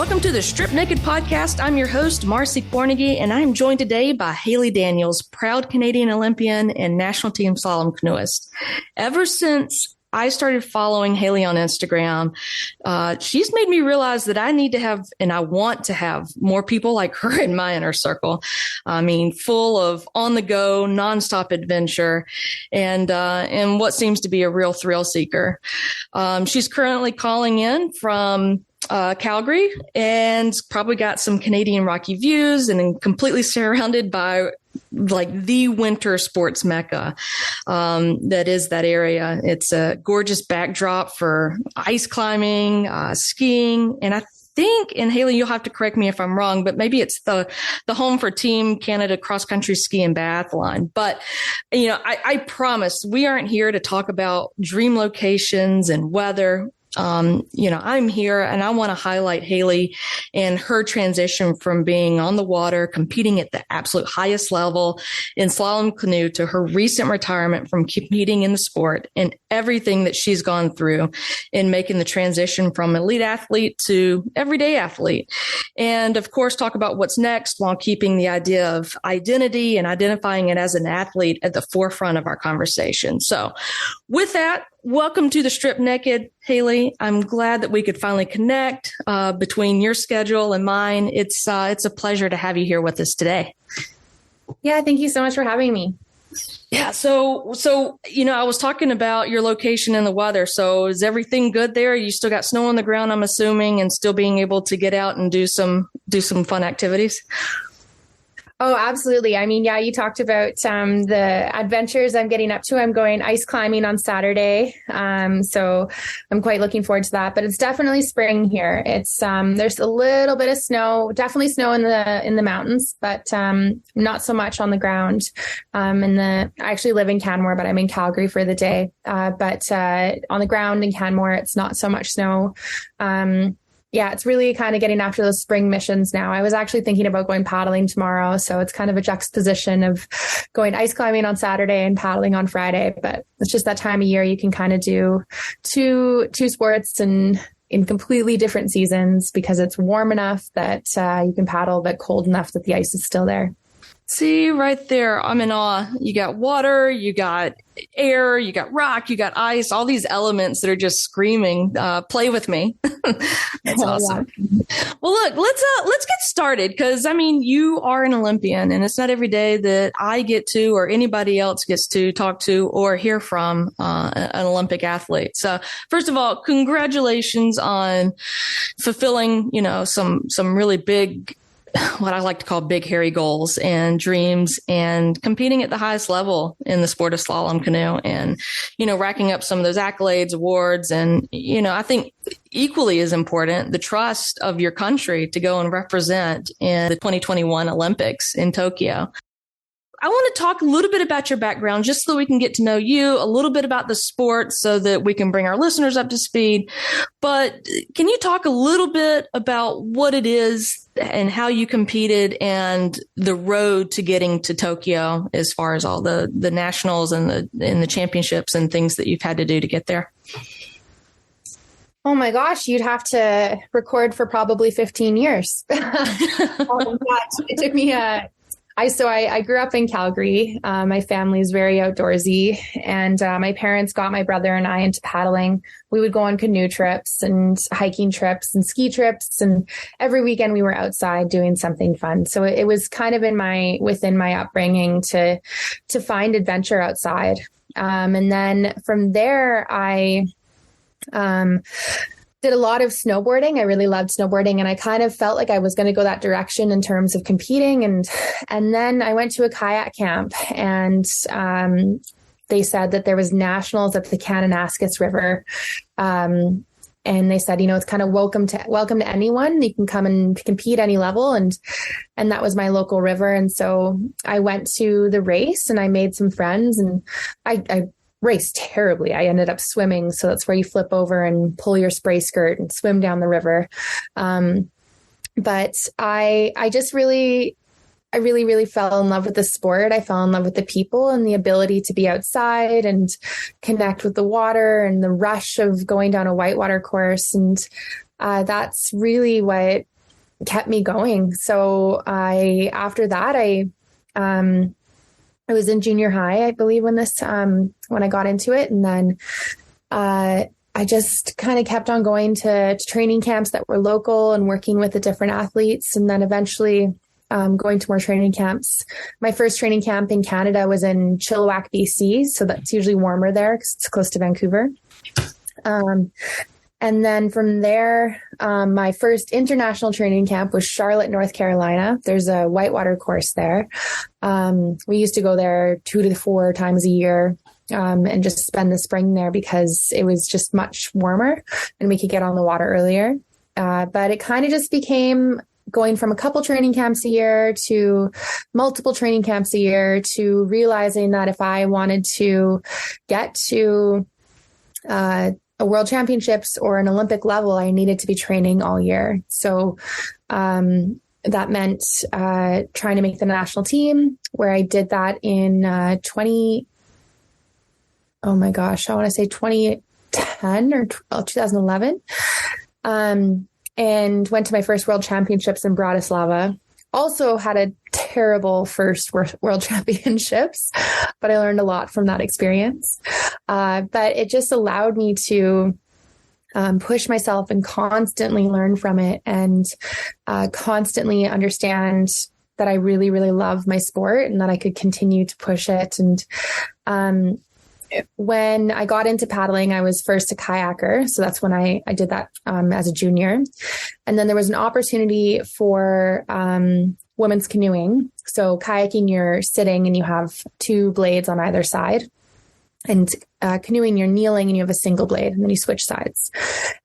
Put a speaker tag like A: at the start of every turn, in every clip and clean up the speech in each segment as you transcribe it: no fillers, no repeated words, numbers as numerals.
A: Welcome to the Strip Naked Podcast. I'm your host, Marci Kornegay, and I'm joined today by Haley Daniels, proud Canadian Olympian and national team slalom canoeist. Ever since I started following Haley on Instagram, she's made me realize that I need to have, and I want to have, more people like her in my inner circle. I mean, full of on-the-go, nonstop adventure, and what seems to be a real thrill seeker. She's currently calling in from Calgary, and probably got some Canadian Rocky views, and completely surrounded by like the winter sports mecca that is that area. It's a gorgeous backdrop for ice climbing, skiing, and I think, and Haley, you'll have to correct me if I'm wrong, but maybe it's the home for Team Canada cross country ski and biathlon. But, you know, I promise we aren't here to talk about dream locations and weather. I'm here and I want to highlight Haley and her transition from being on the water, competing at the absolute highest level in slalom canoe, to her recent retirement from competing in the sport, and everything that she's gone through in making the transition from elite athlete to everyday athlete. And of course, talk about what's next while keeping the idea of identity and identifying it as an athlete at the forefront of our conversation. So with that, welcome to the Strip Naked, Haley. I'm glad that we could finally connect between your schedule and mine. It's a pleasure to have you here with us today.
B: Yeah, thank you so much for having me.
A: Yeah, so I was talking about your location and the weather. So is everything good there? You still got snow on the ground, I'm assuming, and still being able to get out and do some fun activities?
B: Oh, absolutely. I mean, yeah, you talked about the adventures I'm getting up to. I'm going ice climbing on Saturday. So I'm quite looking forward to that, but it's definitely spring here. It's, there's a little bit of snow, definitely snow in the mountains, but, not so much on the ground. I actually live in Canmore, but I'm in Calgary for the day. But on the ground in Canmore, it's not so much snow. Yeah, it's really kind of getting after those spring missions now. I was actually thinking about going paddling tomorrow. So it's kind of a juxtaposition of going ice climbing on Saturday and paddling on Friday. But it's just that time of year you can kind of do two sports and in completely different seasons, because it's warm enough that you can paddle, but cold enough that the ice is still there.
A: See, right there, I'm in awe. You got water, you got air, you got rock, you got ice, all these elements that are just screaming, play with me. That's awesome. Yeah. Well, look, let's get started, because I mean, you are an Olympian, and it's not every day that I get to, or anybody else gets to talk to or hear from an Olympic athlete. So first of all, congratulations on fulfilling, some really big, what I like to call big, hairy goals and dreams, and competing at the highest level in the sport of slalom canoe, and, racking up some of those accolades, awards, and, I think equally as important, the trust of your country to go and represent in the 2021 Olympics in Tokyo. I want to talk a little bit about your background, just so we can get to know you, a little bit about the sport so that we can bring our listeners up to speed. But can you talk a little bit about what it is and how you competed, and the road to getting to Tokyo, as far as all the nationals and the championships and things that you've had to do to get there?
B: Oh my gosh, you'd have to record for probably 15 years. It took me I grew up in Calgary. My family is very outdoorsy, and my parents got my brother and I into paddling. We would go on canoe trips and hiking trips and ski trips, and every weekend we were outside doing something fun. So it was kind of within my upbringing to find adventure outside. And then from there, I did a lot of snowboarding. I really loved snowboarding, and I kind of felt like I was going to go that direction in terms of competing. And then I went to a kayak camp, and they said that there was nationals at the Canoeist River. And they said, it's kind of welcome to anyone. You can come and compete any level. And that was my local river. And so I went to the race, and I made some friends, and I raced terribly. I ended up swimming. So that's where you flip over and pull your spray skirt and swim down the river. But I just really fell in love with the sport. I fell in love with the people and the ability to be outside and connect with the water and the rush of going down a whitewater course. And that's really what kept me going. So after that, I was in junior high, I believe, when I got into it. And then, I just kind of kept on going to training camps that were local and working with the different athletes. And then eventually, going to more training camps. My first training camp in Canada was in Chilliwack, BC. So that's usually warmer there because it's close to Vancouver. And then from there, my first international training camp was Charlotte, North Carolina. There's a whitewater course there. We used to go there 2 to 4 times a year, and just spend the spring there because it was just much warmer and we could get on the water earlier. But it kind of just became going from a couple training camps a year to multiple training camps a year to realizing that if I wanted to get to, a world championships or an Olympic level, I needed to be training all year. So, that meant, trying to make the national team, where I did that in, 2010 or 2011. And went to my first world championships in Bratislava. Also had a terrible first world championships, but I learned a lot from that experience. But it just allowed me to push myself and constantly learn from it, and constantly understand that I really, really love my sport and that I could continue to push it. And when I got into paddling, I was first a kayaker. So that's when I did that as a junior. And then there was an opportunity for women's canoeing. So kayaking, you're sitting and you have 2 blades on either side. And canoeing, you're kneeling and you have a single blade, and then you switch sides.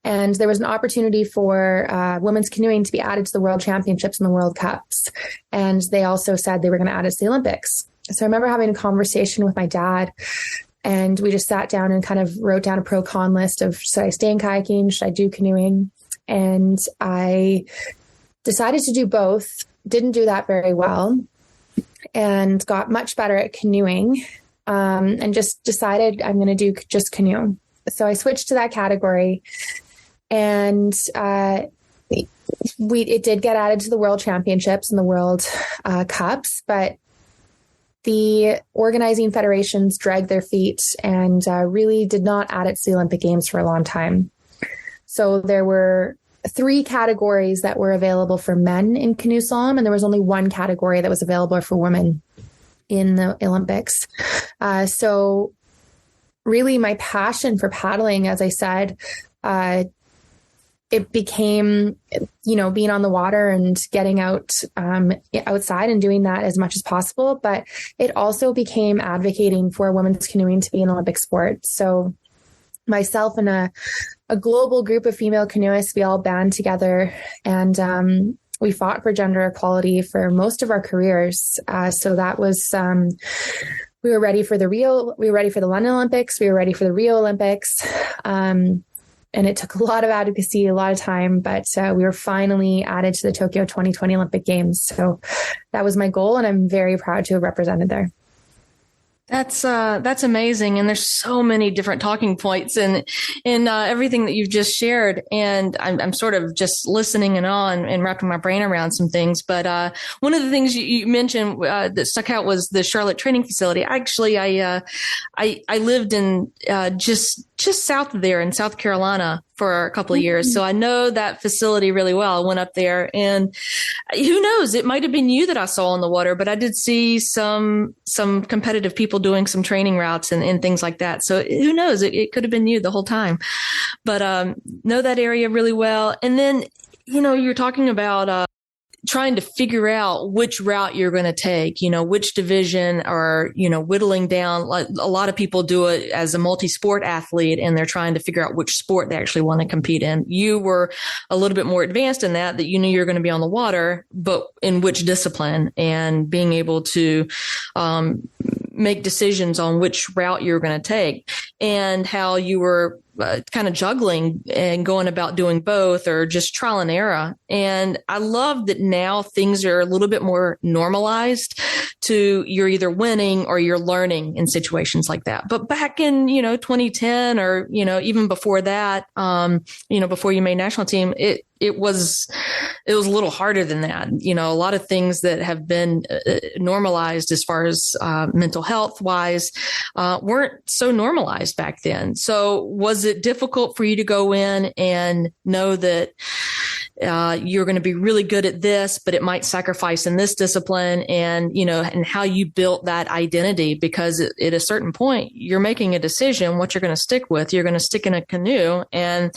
B: And there was an opportunity for women's canoeing to be added to the World Championships and the World Cups. And they also said they were going to add it to the Olympics. So I remember having a conversation with my dad, and we just sat down and kind of wrote down a pro-con list of, should I stay in kayaking? Should I do canoeing? And I decided to do both. Didn't do that very well, and got much better at canoeing, and just decided I'm going to do just canoe. So I switched to that category, and it did get added to the World Championships and the World Cups, but the organizing federations dragged their feet and really did not add it to the Olympic Games for a long time. So there were 3 categories that were available for men in canoe slalom, and there was only 1 category that was available for women in the Olympics. So really my passion for paddling, as I said, it became, being on the water and getting out outside and doing that as much as possible. But it also became advocating for women's canoeing to be an Olympic sport. So myself and a global group of female canoeists, we all band together, and we fought for gender equality for most of our careers. So that was, we were ready for the London Olympics. We were ready for the Rio Olympics. And it took a lot of advocacy, a lot of time, but we were finally added to the Tokyo 2020 Olympic Games. So that was my goal, and I'm very proud to have represented there.
A: That's amazing. And there's so many different talking points in everything that you've just shared. And I'm sort of just listening and wrapping my brain around some things. But, one of the things you mentioned, that stuck out was the Charlotte training facility. Actually, I lived in, just south of there in South Carolina for a couple of years. So I know that facility really well. I went up there, and who knows, it might have been you that I saw on the water, but I did see some competitive people doing some training routes and things like that. So who knows, it could have been you the whole time, but, know that area really well. And then, you're talking about, trying to figure out which route you're going to take, which division, or, whittling down. Like, a lot of people do it as a multi-sport athlete, and they're trying to figure out which sport they actually want to compete in. You were a little bit more advanced in that you knew you were going to be on the water, but in which discipline, and being able to, make decisions on which route you're going to take, and how you were kind of juggling and going about doing both, or just trial and error. And I love that now things are a little bit more normalized to you're either winning or you're learning in situations like that. But back in, 2010 or, even before that, before you made national team, it was a little harder than that. A lot of things that have been normalized as far as mental health wise weren't so normalized back then. So was it difficult for you to go in and know that you're going to be really good at this, but it might sacrifice in this discipline, and, and how you built that identity? Because at a certain point, you're making a decision what you're going to stick with. You're going to stick in a canoe, and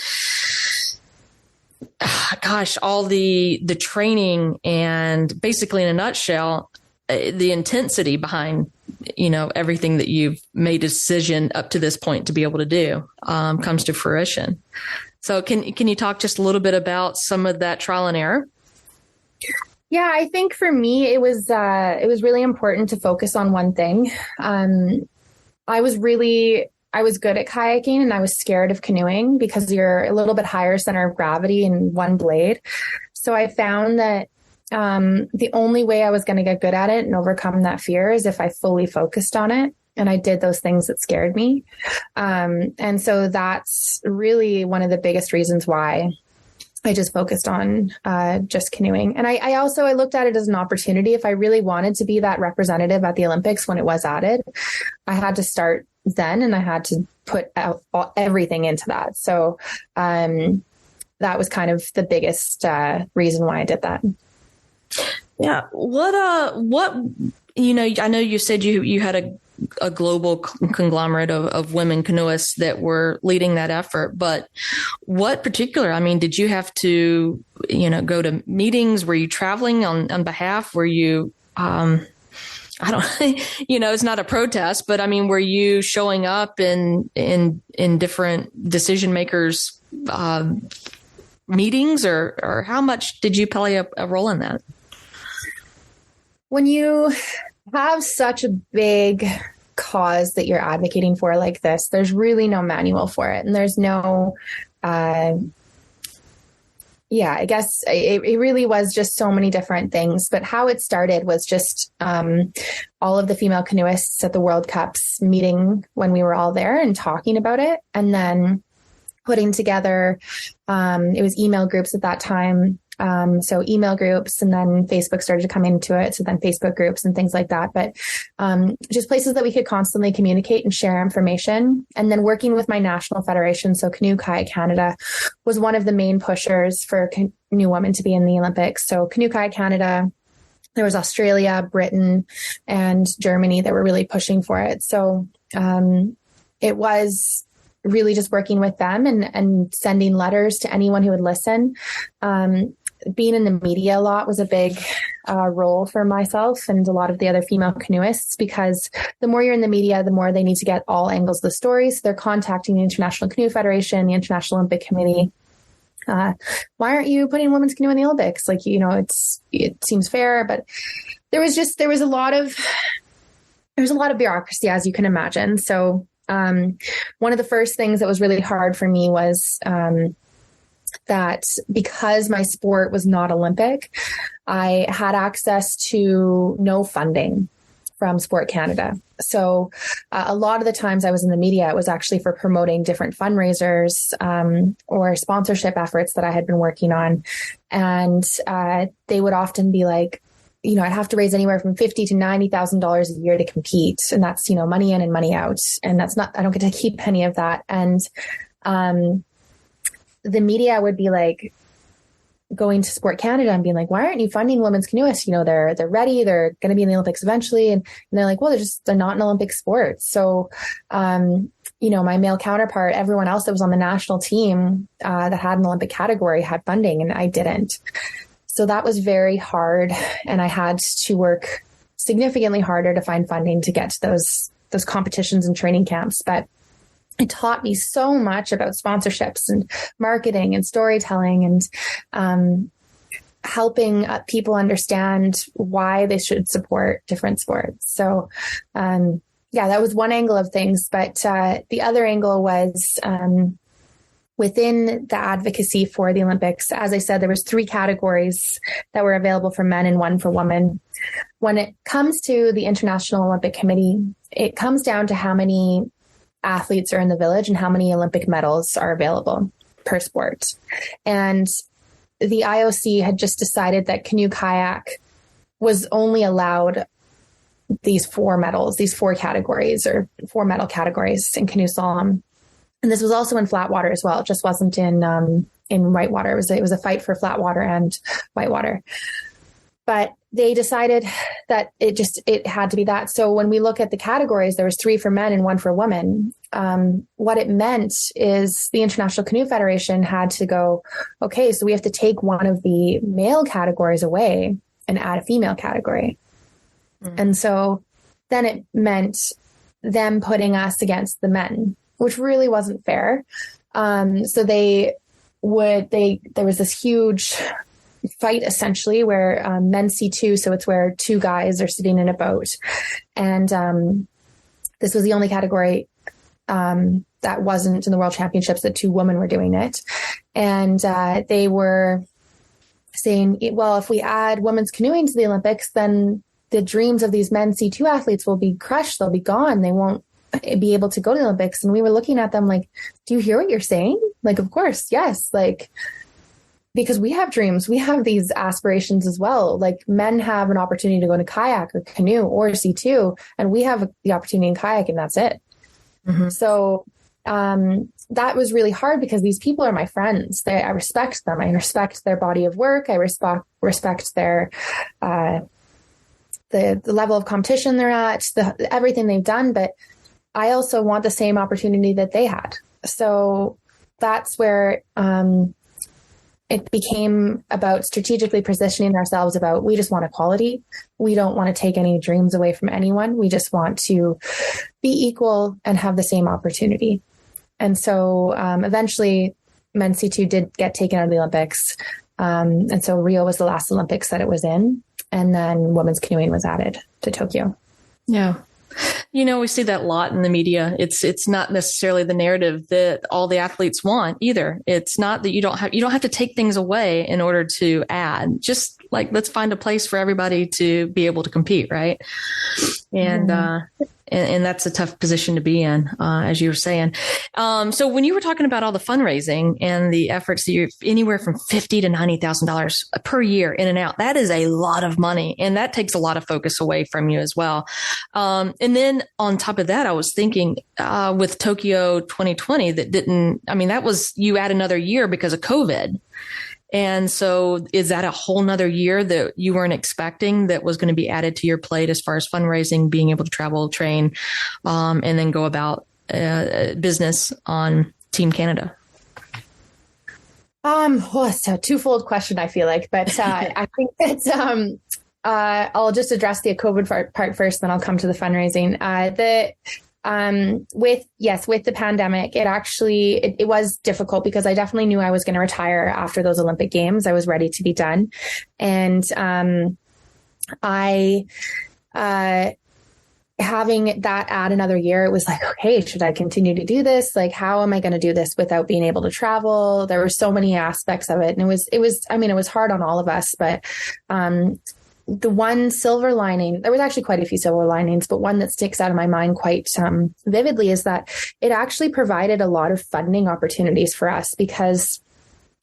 A: gosh, all the training, and basically in a nutshell, the intensity behind, everything that you've made a decision up to this point to be able to do comes to fruition. So can you talk just a little bit about some of that trial and error?
B: Yeah, I think for me, it was really important to focus on one thing. I was good at kayaking, and I was scared of canoeing because you're a little bit higher center of gravity in one blade. So I found that the only way I was going to get good at it and overcome that fear is if I fully focused on it. And I did those things that scared me. And so that's really one of the biggest reasons why I just focused on just canoeing. And I looked at it as an opportunity. If I really wanted to be that representative at the Olympics when it was added, I had to start then, and I had to put out everything into that. So that was kind of the biggest reason why I did that.
A: Yeah. What I know you said you had a global conglomerate of women canoeists that were leading that effort, but what particular, did you have to, go to meetings? Were you traveling on behalf? Were you, it's not a protest, but were you showing up in different decision makers, meetings, or how much did you play a role in that?
B: When you have such a big cause that you're advocating for like this, there's really no manual for it. And there's no, I guess it really was just so many different things. But how it started was just all of the female canoeists at the World Cups meeting when we were all there and talking about it. And then putting together, it was email groups at that time. So email groups, and then Facebook started to come into it. So then Facebook groups and things like that, but just places that we could constantly communicate and share information. And then working with my national federation. So Canoe Kayak Canada was one of the main pushers for Canoe women to be in the Olympics. So Canoe Kayak Canada, there was Australia, Britain, and Germany that were really pushing for it. So it was really just working with them and sending letters to anyone who would listen. Being in the media a lot was a big role for myself and a lot of the other female canoeists, because the more you're in the media, the more they need to get all angles of the story. So they're contacting the International Canoe Federation, the International Olympic Committee. Why aren't you putting women's canoe in the Olympics? It seems fair, but there was a lot of bureaucracy, as you can imagine. So one of the first things that was really hard for me was that because my sport was not Olympic, I had access to no funding from Sport Canada. So a lot of the times I was in the media, it was actually for promoting different fundraisers or sponsorship efforts that I had been working on. And they would often be like, I'd have to raise anywhere from $50,000 to $90,000 a year to compete. And that's, money in and money out. And I don't get to keep any of that. And the media would be like going to Sport Canada and being like, why aren't you funding women's canoeists? They're ready. They're going to be in the Olympics eventually. And they're like, well, they're not an Olympic sport. So, my male counterpart, everyone else that was on the national team that had an Olympic category had funding, and I didn't. So that was very hard. And I had to work significantly harder to find funding to get to those competitions and training camps. But it taught me so much about sponsorships and marketing and storytelling and helping people understand why they should support different sports. So, that was one angle of things. But the other angle was within the advocacy for the Olympics, as I said, there was 3 categories that were available for men and 1 for women. When it comes to the International Olympic Committee, it comes down to how many athletes are in the village and how many Olympic medals are available per sport. And the IOC had just decided that canoe kayak was only allowed these 4 medals, these 4 categories or 4 medal categories in canoe slalom. And this was also in flat water as well. It just wasn't in whitewater. It was a fight for flat water and whitewater. But they decided that it had to be that. So when we look at the categories, there was 3 for men and 1 for women. What it meant is the International Canoe Federation had to go, okay, so we have to take one of the male categories away and add a female category. Mm-hmm. And so then it meant them putting us against the men, which really wasn't fair. So there was this huge fight essentially where men C2, so it's where 2 guys are sitting in a boat. And this was the only category that wasn't in the World Championships that 2 women were doing it. And they were saying, well, if we add women's canoeing to the Olympics, then the dreams of these men C2 athletes will be crushed. They'll be gone. They won't be able to go to the Olympics. And we were looking at them like, do you hear what you're saying? Like, of course, yes. Like, because we have dreams, we have these aspirations as well. Like men have an opportunity to go to kayak or canoe or C2, and we have the opportunity in kayak, and that's it. Mm-hmm. So that was really hard because these people are my friends. I respect them. I respect their body of work. I respect their the level of competition they're at, everything they've done. But I also want the same opportunity that they had. So that's where it became about strategically positioning ourselves about, we just want equality. We don't want to take any dreams away from anyone. We just want to be equal and have the same opportunity. And so eventually men's C2 did get taken out of the Olympics. And so Rio was the last Olympics that it was in. And then women's canoeing was added to Tokyo.
A: Yeah. We see that a lot in the media. It's not necessarily the narrative that all the athletes want either. It's not that you don't have to take things away in order to add. Just like, let's find a place for everybody to be able to compete, right? And and that's a tough position to be in, as you were saying. So when you were talking about all the fundraising and the efforts, that you're anywhere from $50,000 to $90,000 per year in and out, that is a lot of money, and that takes a lot of focus away from you as well. And then on top of that, I was thinking with Tokyo 2020, that was, you add another year because of COVID. And so is that a whole nother year that you weren't expecting that was going to be added to your plate as far as fundraising, being able to travel, train, and then go about business on Team Canada?
B: Well, it's a twofold question, I feel like, but I think that I'll just address the COVID part first, then I'll come to the fundraising. With the pandemic, it was difficult because I definitely knew I was going to retire after those Olympic Games. I was ready to be done. And having that add another year, it was like, okay, should I continue to do this? Like, how am I going to do this without being able to travel? There were so many aspects of it. And it was hard on all of us, but the one silver lining, there was actually quite a few silver linings, but one that sticks out of my mind quite vividly is that it actually provided a lot of funding opportunities for us because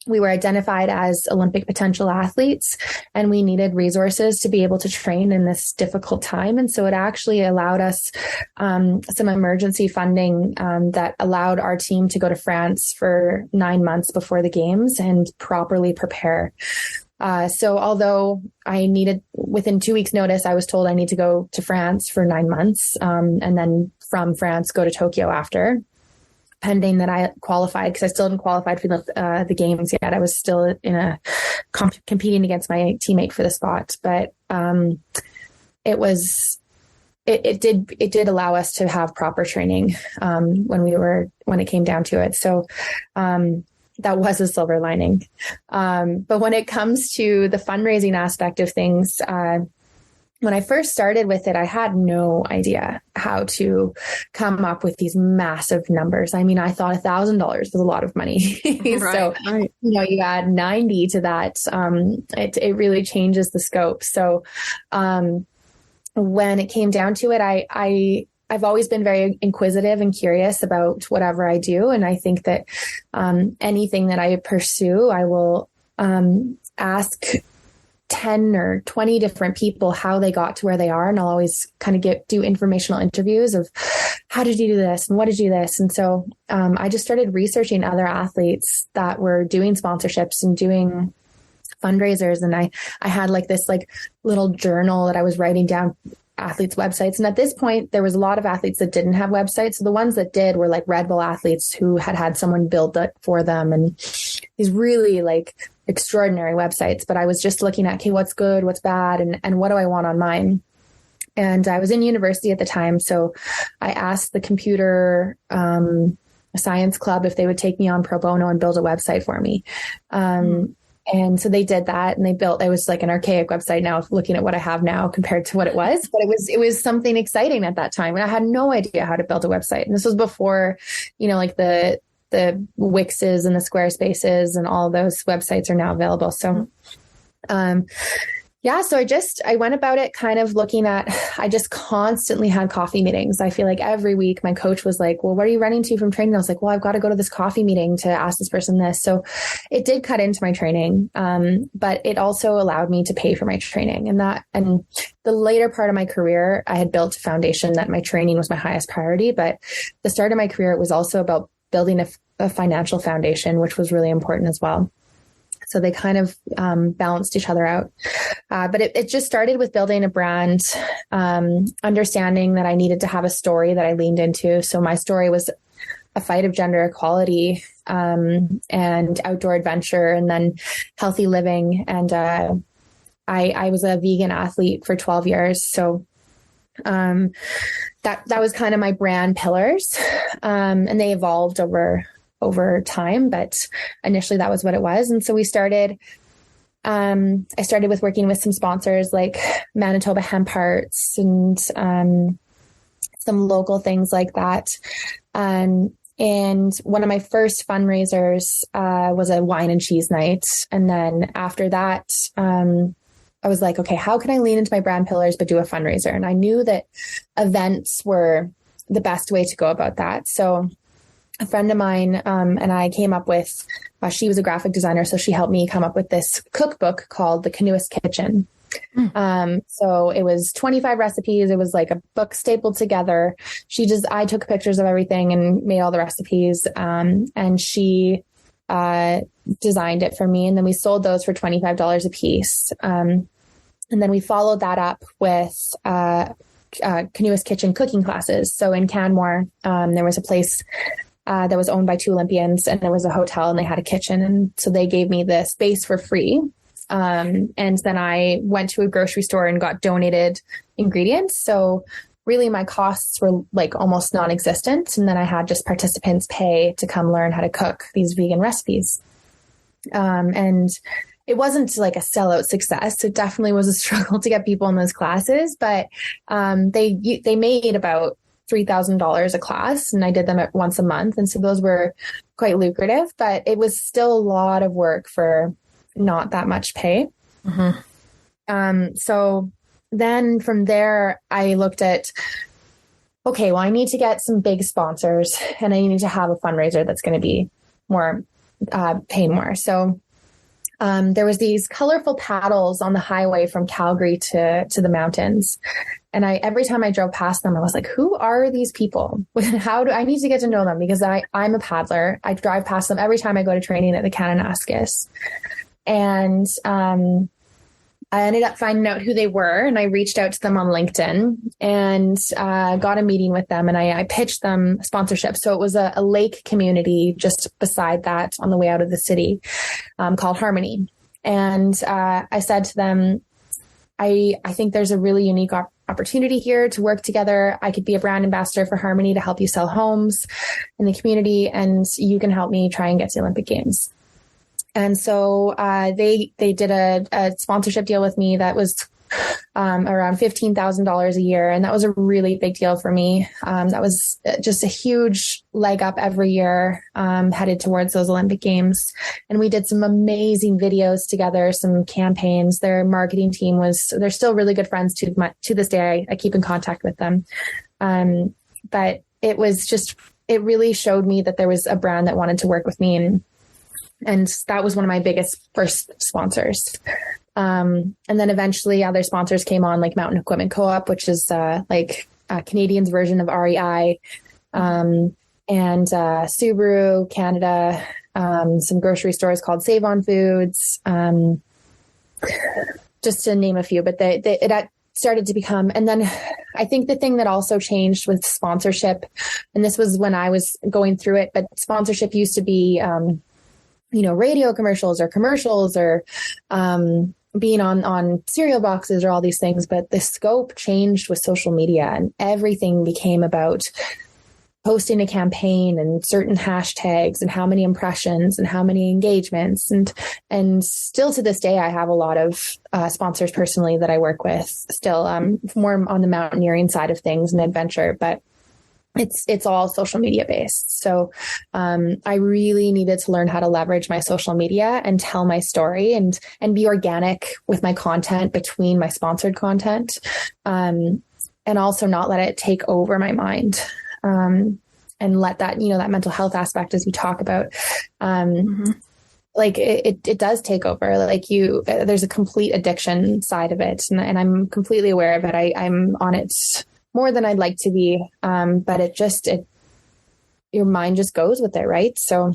B: we were identified as Olympic potential athletes and we needed resources to be able to train in this difficult time. And so it actually allowed us some emergency funding that allowed our team to go to France for 9 months before the games and properly prepare. So although I needed, within 2 weeks notice, I was told I need to go to France for 9 months, and then from France, go to Tokyo after, pending that I qualified, because I still hadn't qualified for the games yet. I was still in competing against my teammate for the spot, but it did allow us to have proper training when it came down to it. So that was a silver lining. But when it comes to the fundraising aspect of things, when I first started with it, I had no idea how to come up with these massive numbers. I mean, I thought $1,000 was a lot of money. So, you add 90 to that, it really changes the scope. So, when it came down to it, I've always been very inquisitive and curious about whatever I do. And I think that, anything that I pursue, I will, ask 10 or 20 different people how they got to where they are. And I'll always kind of do informational interviews of how did you do this? And what did you do this? And so, I just started researching other athletes that were doing sponsorships and doing fundraisers. And I had this little journal that I was writing down athletes' websites. And at this point, there was a lot of athletes that didn't have websites. So the ones that did were Red Bull athletes who had someone build it for them. And these really extraordinary websites. But I was just looking at, okay, what's good, what's bad, and what do I want on mine? And I was in university at the time. So I asked the computer science club if they would take me on pro bono and build a website for me. And so they did that, and it was an archaic website now, looking at what I have now compared to what it was, but it was something exciting at that time. And I had no idea how to build a website. And this was before, the Wixes and the Squarespaces and all those websites are now available. So, so I went about it kind of looking at, I just constantly had coffee meetings. I feel like every week my coach was like, well, what are you running to from training? I was like, well, I've got to go to this coffee meeting to ask this person this. So it did cut into my training. But it also allowed me to pay for my training, and the later part of my career, I had built a foundation that my training was my highest priority. But the start of my career, it was also about building a financial foundation, which was really important as well. So they kind of balanced each other out. But it just started with building a brand, understanding that I needed to have a story that I leaned into. So my story was a fight of gender equality, and outdoor adventure, and then healthy living. And I was a vegan athlete for 12 years. So that was kind of my brand pillars. And they evolved over time, but initially that was what it was. And so we started, I started with working with some sponsors like Manitoba Hemp Hearts and some local things like that. And one of my first fundraisers was a wine and cheese night. And then after that, I was like, okay, how can I lean into my brand pillars, but do a fundraiser? And I knew that events were the best way to go about that. So a friend of mine and I came up with, she was a graphic designer, so she helped me come up with this cookbook called The Canoeist Kitchen. So it was 25 recipes. It was like a book stapled together. I took pictures of everything and made all the recipes. And she designed it for me. And then we sold those for $25 a piece. And then we followed that up with Canoeist Kitchen cooking classes. So in Canmore, there was a place that was owned by two Olympians, and there was a hotel and they had a kitchen. And so they gave me the space for free. And then I went to a grocery store and got donated ingredients. So really my costs were almost non-existent. And then I had just participants pay to come learn how to cook these vegan recipes. And it wasn't a sellout success. It definitely was a struggle to get people in those classes, but they made about $3,000 a class, and I did them once a month. And so those were quite lucrative, but it was still a lot of work for not that much pay. So then from there, I looked at, okay, well, I need to get some big sponsors, and I need to have a fundraiser that's going to be more, pay more. So there was these colorful paddles on the highway from Calgary to the mountains. And every time I drove past them, I was like, who are these people? I need to get to know them, because I'm a paddler. I drive past them every time I go to training at the Canoeist. And I ended up finding out who they were, and I reached out to them on LinkedIn and got a meeting with them, and I pitched them sponsorship. So it was a lake community just beside that on the way out of the city, called Harmony. And I said to them, I think there's a really unique opportunity here to work together. I could be a brand ambassador for Harmony to help you sell homes in the community, and you can help me try and get to the Olympic Games. And so they did a sponsorship deal with me that was around $15,000 a year. And that was a really big deal for me. That was just a huge leg up every year, headed towards those Olympic Games. And we did some amazing videos together, some campaigns. Their marketing team they're still really good friends to this day. I keep in contact with them. But it really showed me that there was a brand that wanted to work with me. And that was one of my biggest first sponsors. And then eventually other sponsors came on, like Mountain Equipment Co-op, which is like a Canadian's version of REI, and Subaru Canada, some grocery stores called Save On Foods, just to name a few. But it started to become, and then I think the thing that also changed with sponsorship, and this was when I was going through it, but sponsorship used to be, radio commercials or being on cereal boxes or all these things. But the scope changed with social media, and everything became about posting a campaign and certain hashtags and how many impressions and how many engagements. And still to this day, I have a lot of sponsors personally that I work with still, more on the mountaineering side of things and adventure, but it's all social media based. So I really needed to learn how to leverage my social media and tell my story and be organic with my content between my sponsored content, and also not let it take over my mind. And let that, that mental health aspect, as you talk about, like it does take over. Like there's a complete addiction side of it. And I'm completely aware of it. I'm on it more than I'd like to be. But your mind just goes with it. Right. So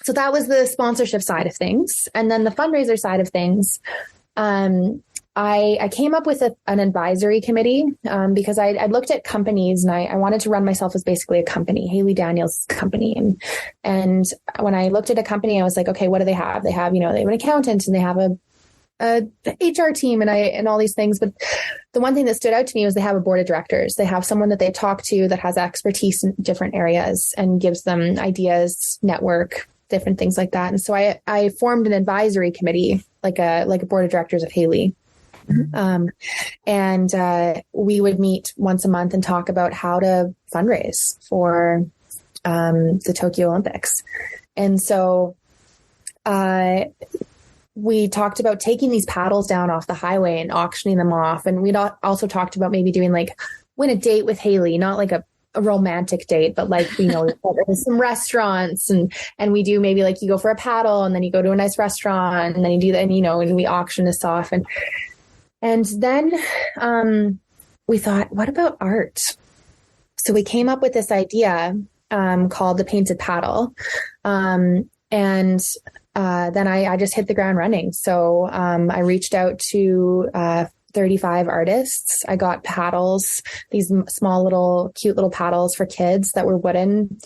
B: that was the sponsorship side of things. And then the fundraiser side of things, I came up with an advisory committee because I looked at companies and I wanted to run myself as basically a company, Haley Daniels company. And when I looked at a company, I was like, okay, what do they have? They have, they have an accountant and they have a HR team and all these things. But the one thing that stood out to me was they have a board of directors. They have someone that they talk to that has expertise in different areas and gives them ideas, network, different things like that. And so I formed an advisory committee, like a board of directors of Haley. And we would meet once a month and talk about how to fundraise for the Tokyo Olympics. And so we talked about taking these paddles down off the highway and auctioning them off. And we'd also talked about maybe doing like win a date with Haley, not like a romantic date, but like, some restaurants and we do maybe like you go for a paddle and then you go to a nice restaurant and then you do that, and we auction this off. And then we thought, what about art? So we came up with this idea called the painted paddle. And then I just hit the ground running. So I reached out to 35 artists. I got paddles, these small little cute little paddles for kids that were wooden,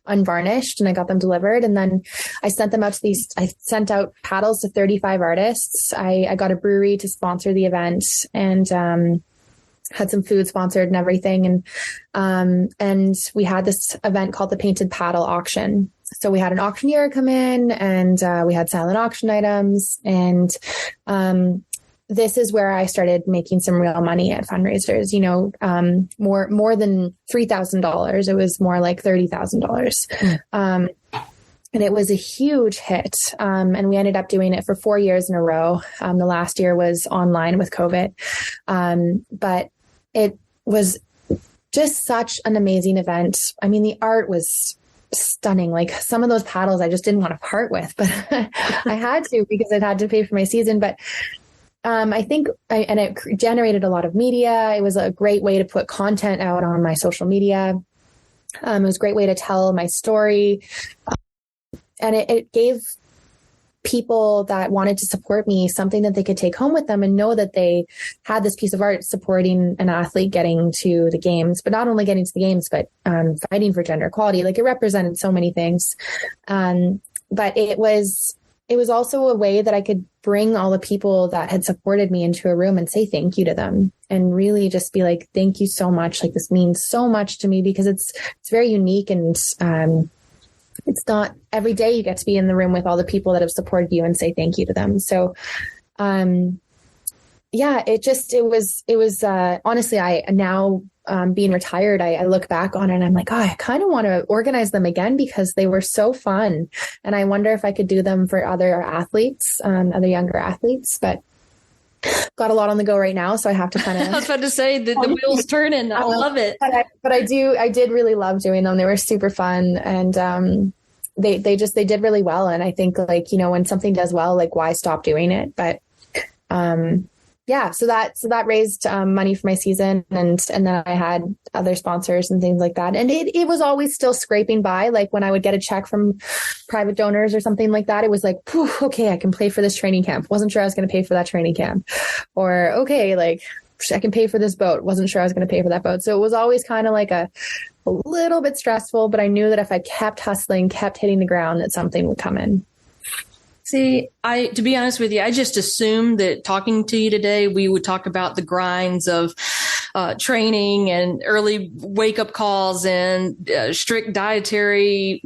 B: unvarnished, and I got them delivered. And then I sent them out I sent out paddles to 35 artists. I got a brewery to sponsor the event and had some food sponsored and everything. And we had this event called the Painted Paddle Auction. So we had an auctioneer come in and we had silent auction items. And this is where I started making some real money at fundraisers, more than $3,000. It was more like $30,000. And it was a huge hit. And we ended up doing it for 4 years in a row. The last year was online with COVID. But it was just such an amazing event. I mean, the art was stunning. Like some of those paddles I just didn't want to part with, but I had to because it had to pay for my season. But I think, and it generated a lot of media. It was a great way to put content out on my social media. It was a great way to tell my story. And it gave people that wanted to support me something that they could take home with them and know that they had this piece of art supporting an athlete getting to the games, but not only getting to the games, but fighting for gender equality. Like it represented so many things. But it was also a way that I could bring all the people that had supported me into a room and say thank you to them and really just be like, thank you so much. Like this means so much to me because it's very unique and it's not every day you get to be in the room with all the people that have supported you and say thank you to them. So it was honestly, I now, being retired, I look back on it and I'm like, oh, I kind of want to organize them again because they were so fun. And I wonder if I could do them for other athletes, other younger athletes, but got a lot on the go right now. So I have to kind of,
A: I was about to say the wheels turning. I love it.
B: But I did really love doing them. They were super fun. And, they did really well. And I think like, when something does well, like why stop doing it? But, so that raised money for my season, and then I had other sponsors and things like that. And it was always still scraping by. Like when I would get a check from private donors or something like that, it was like, okay, I can pay for this training camp. Wasn't sure I was going to pay for that training camp. Or okay, like I can pay for this boat. Wasn't sure I was going to pay for that boat. So it was always kind of like a little bit stressful, but I knew that if I kept hustling, kept hitting the ground, that something would come in.
A: See, to be honest with you, I just assumed that talking to you today, we would talk about the grinds of training and early wake up calls and strict dietary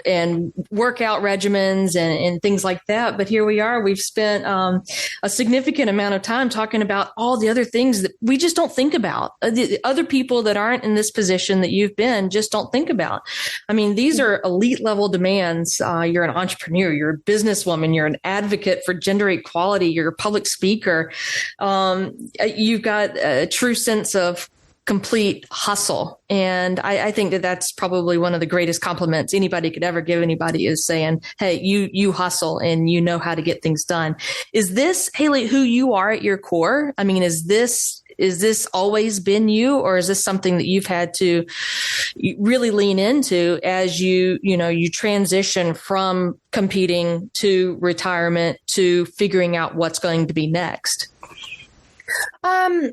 A: and workout regimens and things like that. But here we are. We've spent a significant amount of time talking about all the other things that we just don't think about. The other people that aren't in this position that you've been just don't think about. I mean, these are elite level demands. You're an entrepreneur, you're a businesswoman, you're an advocate for gender equality, you're a public speaker. You've got a true sense of complete hustle. And I think that that's probably one of the greatest compliments anybody could ever give anybody, is saying, hey, you hustle and you know how to get things done. Is this, Haley, who you are at your core? I mean, is this always been you, or is this something that you've had to really lean into as you transition from competing to retirement to figuring out what's going to be next?
B: I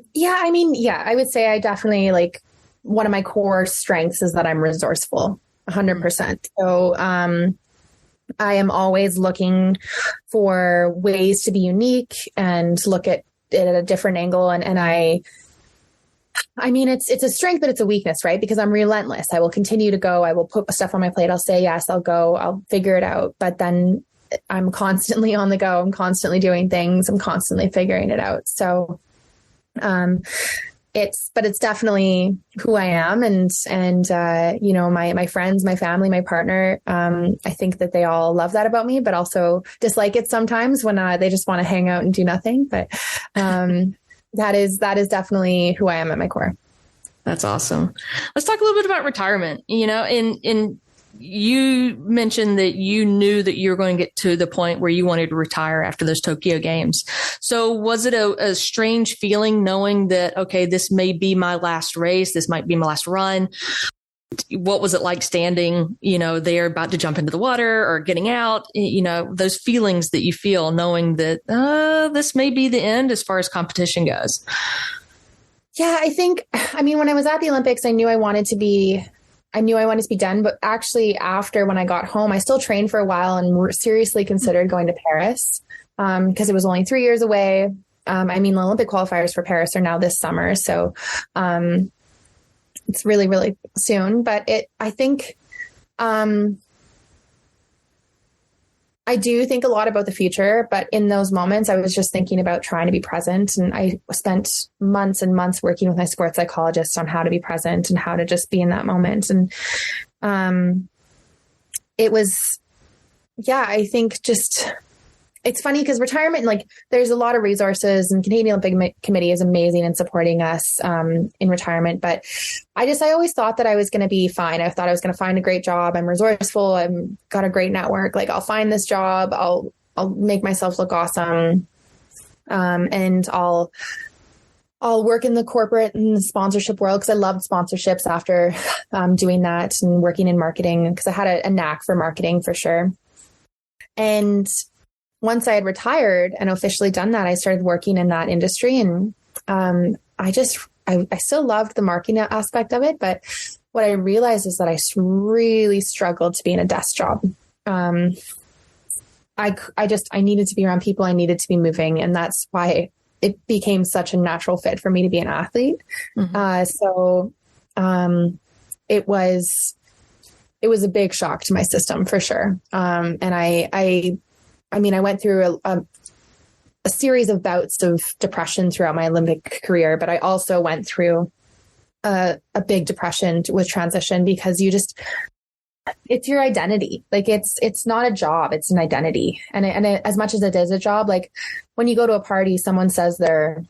B: would say I definitely, like, one of my core strengths is that I'm resourceful 100%. So, I am always looking for ways to be unique and look at it at a different angle. And I mean, it's a strength, but it's a weakness, right? Because I'm relentless. I will continue to go. I will put stuff on my plate. I'll say, yes, I'll go, I'll figure it out. But then I'm constantly on the go. I'm constantly doing things. I'm constantly figuring it out. So, it's definitely who I am. And my friends, my family, my partner, I think that they all love that about me, but also dislike it sometimes when they just want to hang out and do nothing. But, that is definitely who I am at my core.
A: That's awesome. Let's talk a little bit about retirement. You mentioned that you knew that you were going to get to the point where you wanted to retire after those Tokyo Games. So was it a strange feeling knowing that, okay, this may be my last race, this might be my last run? What was it like standing, there about to jump into the water or getting out, those feelings that you feel knowing that this may be the end as far as competition goes?
B: Yeah, when I was at the Olympics, I knew I wanted to be done. But actually, after, when I got home, I still trained for a while and seriously considered going to Paris because it was only 3 years away. The Olympic qualifiers for Paris are now this summer. So it's really, really soon. But I do think a lot about the future, but in those moments, I was just thinking about trying to be present. And I spent months and months working with my sports psychologist on how to be present and how to just be in that moment. And I think it's funny because retirement, like, there's a lot of resources, and Canadian Olympic Committee is amazing in supporting us in retirement. But I always thought that I was going to be fine. I thought I was going to find a great job. I'm resourceful. I've got a great network. Like, I'll find this job. I'll make myself look awesome. And I'll work in the corporate and the sponsorship world, because I loved sponsorships after doing that and working in marketing, because I had a knack for marketing for sure. And once I had retired and officially done that, I started working in that industry. And I still loved the marketing aspect of it. But what I realized is that I really struggled to be in a desk job. I needed to be around people. I needed to be moving. And that's why it became such a natural fit for me to be an athlete. Mm-hmm. It was a big shock to my system for sure. And I went through a series of bouts of depression throughout my Olympic career, but I also went through a big depression with transition, because it's your identity. Like it's not a job, it's an identity. And as much as it is a job, like when you go to a party, someone says they're,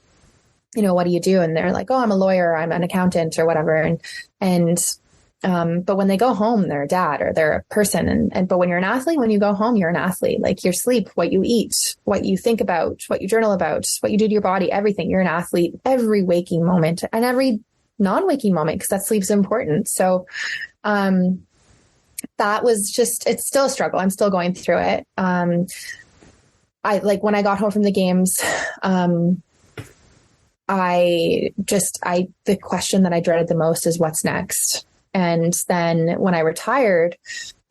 B: what do you do? And they're like, oh, I'm a lawyer, I'm an accountant or whatever. But when they go home, they're a dad or they're a person. But when you're an athlete, when you go home, you're an athlete. Like your sleep, what you eat, what you think about, what you journal about, what you do to your body, everything. You're an athlete every waking moment and every non-waking moment, because that sleep's important. So, that was it's still a struggle. I'm still going through it. When I got home from the games, the question that I dreaded the most is what's next. And then when I retired,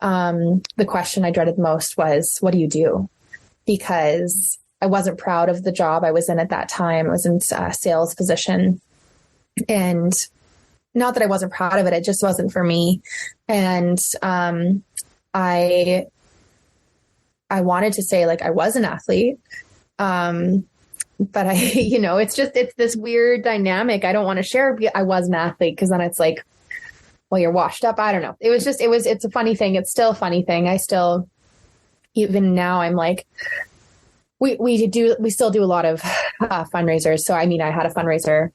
B: the question I dreaded the most was, what do you do? Because I wasn't proud of the job I was in at that time. I was in a sales position, and not that I wasn't proud of it. It just wasn't for me. And, I wanted to say like I was an athlete. But it's this weird dynamic. I don't want to share. I was an athlete, because then it's like, well, you're washed up. I don't know. It's a funny thing. It's still a funny thing. Even now I'm like, we still do a lot of fundraisers. So, I mean, I had a fundraiser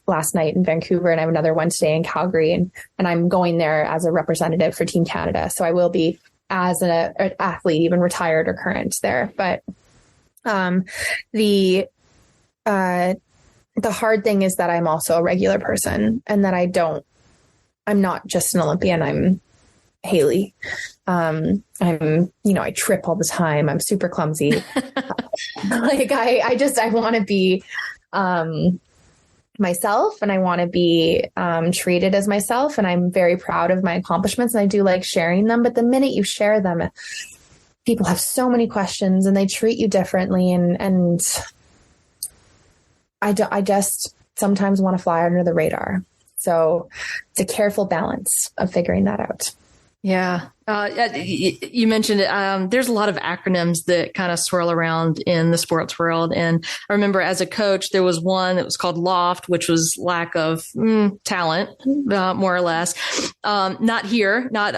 B: last night in Vancouver, and I have another one today in Calgary, and I'm going there as a representative for Team Canada. So I will be as an athlete, even retired or current there. But the hard thing is that I'm also a regular person, and that I'm not just an Olympian. I'm Haley. I trip all the time. I'm super clumsy. Like I want to be, myself, and I want to be, treated as myself. And I'm very proud of my accomplishments, and I do like sharing them. But the minute you share them, people have so many questions and they treat you differently. And I just sometimes want to fly under the radar. So it's a careful balance of figuring that out.
A: Yeah. You mentioned it. There's a lot of acronyms that kind of swirl around in the sports world. And I remember as a coach, there was one that was called LOFT, which was lack of talent, more or less. Not here, not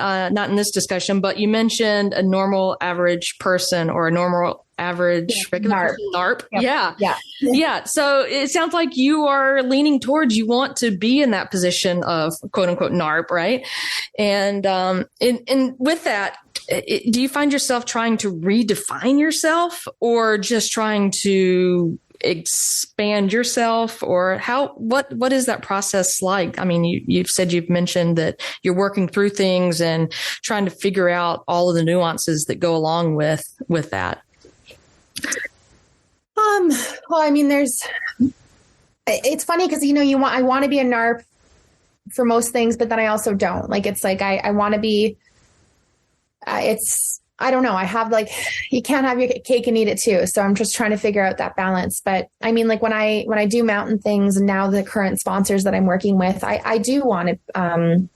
A: in this discussion, but you mentioned a normal average person, or a normal average regular NARP. Yeah. So it sounds like you are leaning towards, you want to be in that position of quote unquote NARP, right? And with that, do you find yourself trying to redefine yourself, or just trying to expand yourself, or what is that process like? I mean, you've mentioned that you're working through things and trying to figure out all of the nuances that go along with that.
B: Well, I mean, it's funny because, I want to be a NARP for most things, but then I also don't. Like, it's like, I want to be, I don't know. I have you can't have your cake and eat it too. So I'm just trying to figure out that balance. But I mean, like when I do mountain things, and now the current sponsors that I'm working with, I do want to,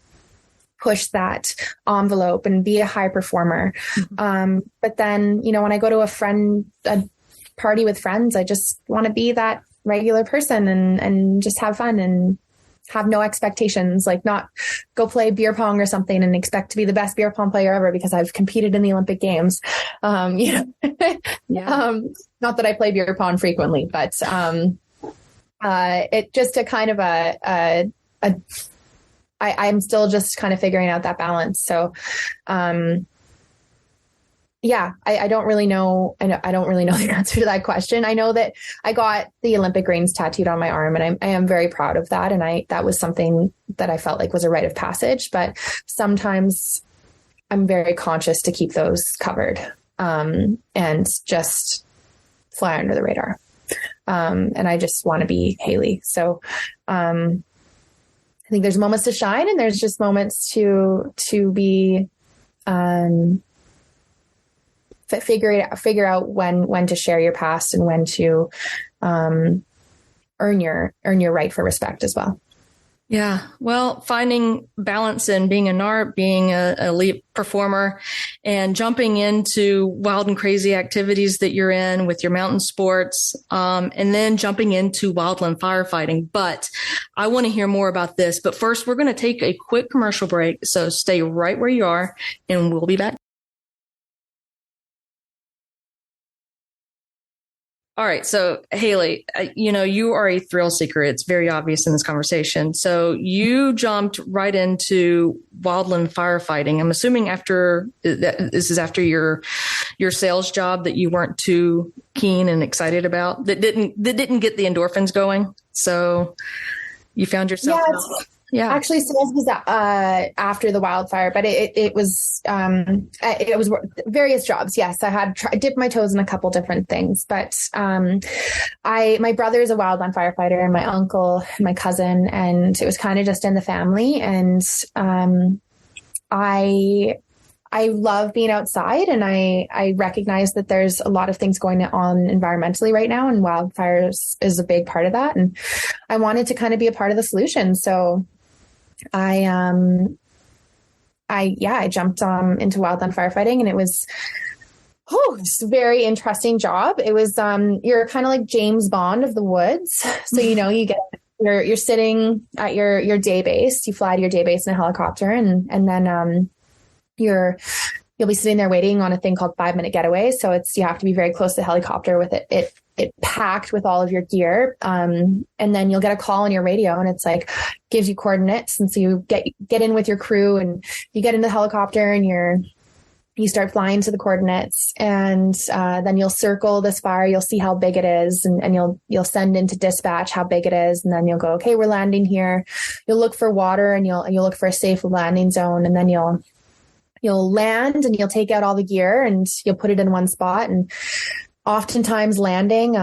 B: push that envelope and be a high performer. Mm-hmm. But then, when I go to a party with friends, I just want to be that regular person and just have fun and have no expectations, like not go play beer pong or something and expect to be the best beer pong player ever because I've competed in the Olympic Games. Yeah. Not that I play beer pong frequently, but it just a kind of I'm still just kind of figuring out that balance. So, I don't really know. I don't really know the answer to that question. I know that I got the Olympic rings tattooed on my arm, and I am very proud of that. And that was something that I felt like was a rite of passage, but sometimes I'm very conscious to keep those covered, and just fly under the radar. And I just want to be Haley. So, I think there's moments to shine, and there's just moments to be, figure out when to share your past and when to, earn your right for respect as well.
A: Yeah. Well, finding balance in being an art, being an elite performer, and jumping into wild and crazy activities that you're in with your mountain sports, and then jumping into wildland firefighting. But I want to hear more about this. But first, we're going to take a quick commercial break. So stay right where you are, and we'll be back. All right. So, Haley, you are a thrill seeker. It's very obvious in this conversation. So you jumped right into wildland firefighting. I'm assuming this is after your sales job that you weren't too keen and excited about, that didn't get the endorphins going. So you found yourself.
B: Yeah. Actually, sales was after the wildfire, but it was various jobs. Yes, I had dipped my toes in a couple different things, but my brother is a wildland firefighter, and my uncle, and my cousin, and it was kind of just in the family. And I love being outside, and I recognize that there's a lot of things going on environmentally right now, and wildfires is a big part of that. And I wanted to kind of be a part of the solution. So I jumped into wildland firefighting, and it was it's a very interesting job. It was you're kind of like James Bond of the woods. So you get you're sitting at your day base. You fly to your day base in a helicopter, and then you'll be sitting there waiting on a thing called 5-minute getaway. So you have to be very close to the helicopter with it packed with all of your gear. And then you'll get a call on your radio, and it's like, gives you coordinates. And so you get in with your crew, and you get in the helicopter, and you start flying to the coordinates, and then you'll circle this fire. You'll see how big it is, and you'll send into dispatch how big it is. And then you'll go, okay, we're landing here. You'll look for water, and you'll look for a safe landing zone. And then you'll land, and you'll take out all the gear, and you'll put it in one spot. And oftentimes landing,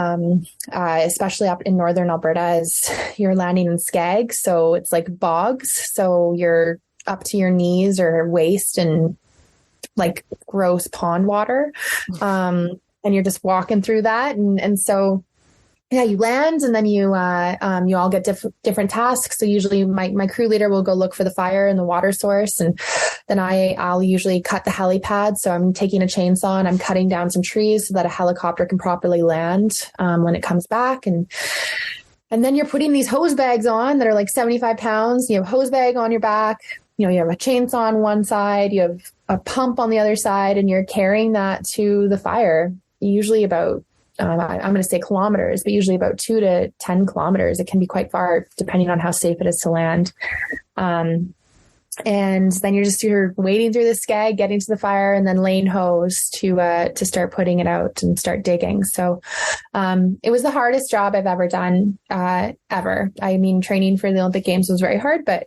B: especially up in northern Alberta, is you're landing in skag. So it's like bogs. So you're up to your knees or waist in like gross pond water. And you're just walking through that. And so, yeah, you land, and then you all get different tasks. So usually my crew leader will go look for the fire and the water source. And then I'll usually cut the helipad. So I'm taking a chainsaw and I'm cutting down some trees so that a helicopter can properly land when it comes back. And then you're putting these hose bags on that are like 75 pounds. You have a hose bag on your back. You have a chainsaw on one side. You have a pump on the other side, and you're carrying that to the fire, usually about I'm going to say kilometers, but usually about 2 to 10 kilometers. It can be quite far depending on how safe it is to land. And then you're wading through the skag, getting to the fire, and then laying hose to start putting it out and start digging. So it was the hardest job I've ever done, ever. I mean, training for the Olympic Games was very hard, but